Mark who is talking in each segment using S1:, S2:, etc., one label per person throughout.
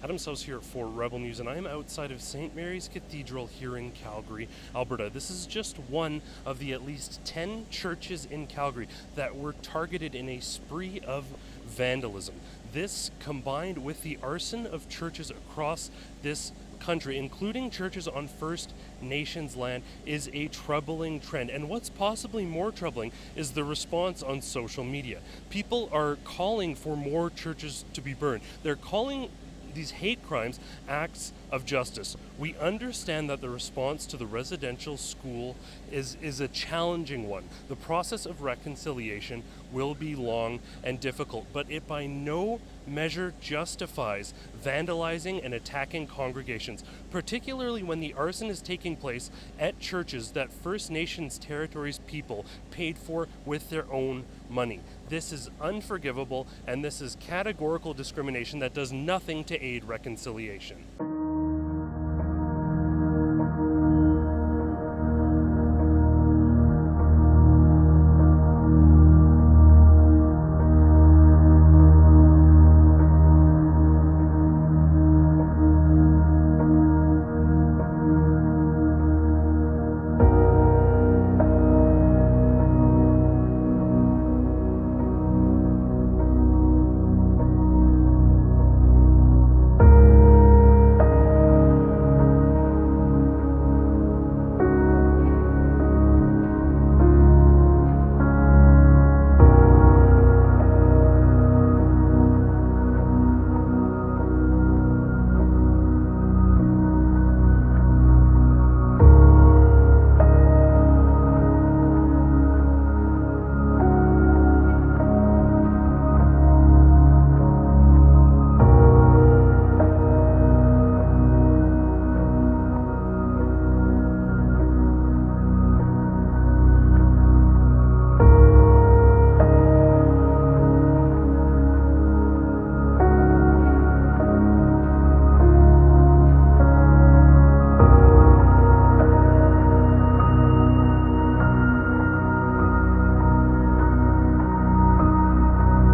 S1: Adam's House here for Rebel News, and I am outside of St. Mary's Cathedral here in Calgary, Alberta. This is just one of the at least 10 churches in Calgary that were targeted in a spree of vandalism. This, combined with the arson of churches across this country, including churches on First Nations land, is a troubling trend. And what's possibly more troubling is the response on social media. People are calling for more churches to be burned. They're calling these hate crimes acts of justice. We understand that the response to the residential school is a challenging one. The process of reconciliation will be long and difficult, but it by no measure justifies vandalizing and attacking congregations, particularly when the arson is taking place at churches that First Nations territories people paid for with their own money. This is unforgivable, and this is categorical discrimination that does nothing to aid reconciliation.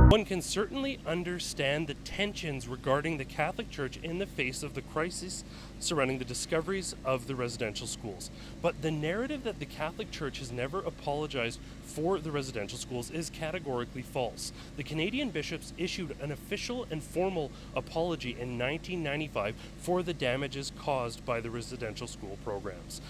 S1: One can certainly understand the tensions regarding the Catholic Church in the face of the crisis surrounding the discoveries of the residential schools. But the narrative that the Catholic Church has never apologized for the residential schools is categorically false. The Canadian bishops issued an official and formal apology in 1995 for the damages caused by the residential school programs.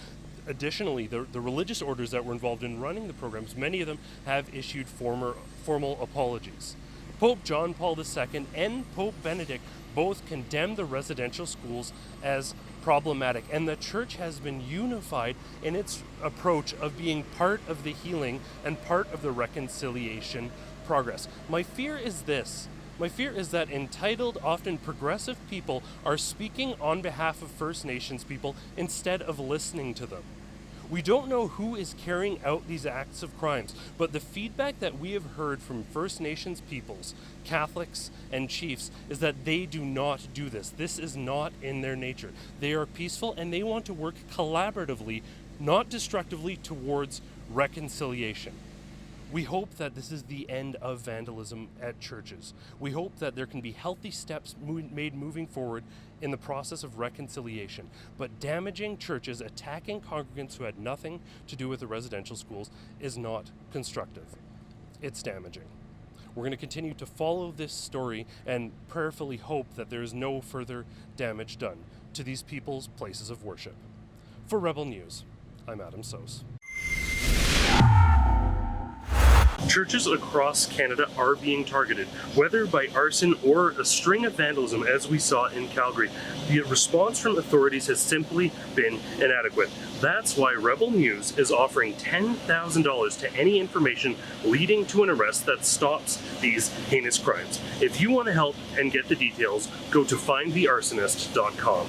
S1: Additionally, the religious orders that were involved in running the programs, many of them have issued formal apologies. Pope John Paul II and Pope Benedict both condemned the residential schools as problematic, and the Church has been unified in its approach of being part of the healing and part of the reconciliation progress. My fear is this. My fear is that entitled, often progressive people are speaking on behalf of First Nations people instead of listening to them. We don't know who is carrying out these acts of crimes, but the feedback that we have heard from First Nations peoples, Catholics, and chiefs is that they do not do this. This is not in their nature. They are peaceful and they want to work collaboratively, not destructively, towards reconciliation. We hope that this is the end of vandalism at churches. We hope that there can be healthy steps made moving forward in the process of reconciliation. But damaging churches, attacking congregants who had nothing to do with the residential schools is not constructive. It's damaging. We're going to continue to follow this story and prayerfully hope that there is no further damage done to these people's places of worship. For Rebel News, I'm Adam Sos. Churches across Canada are being targeted, whether by arson or a string of vandalism as we saw in Calgary. The response from authorities has simply been inadequate. That's why Rebel News is offering $10,000 to any information leading to an arrest that stops these heinous crimes. If you want to help and get the details, go to findthearsonist.com.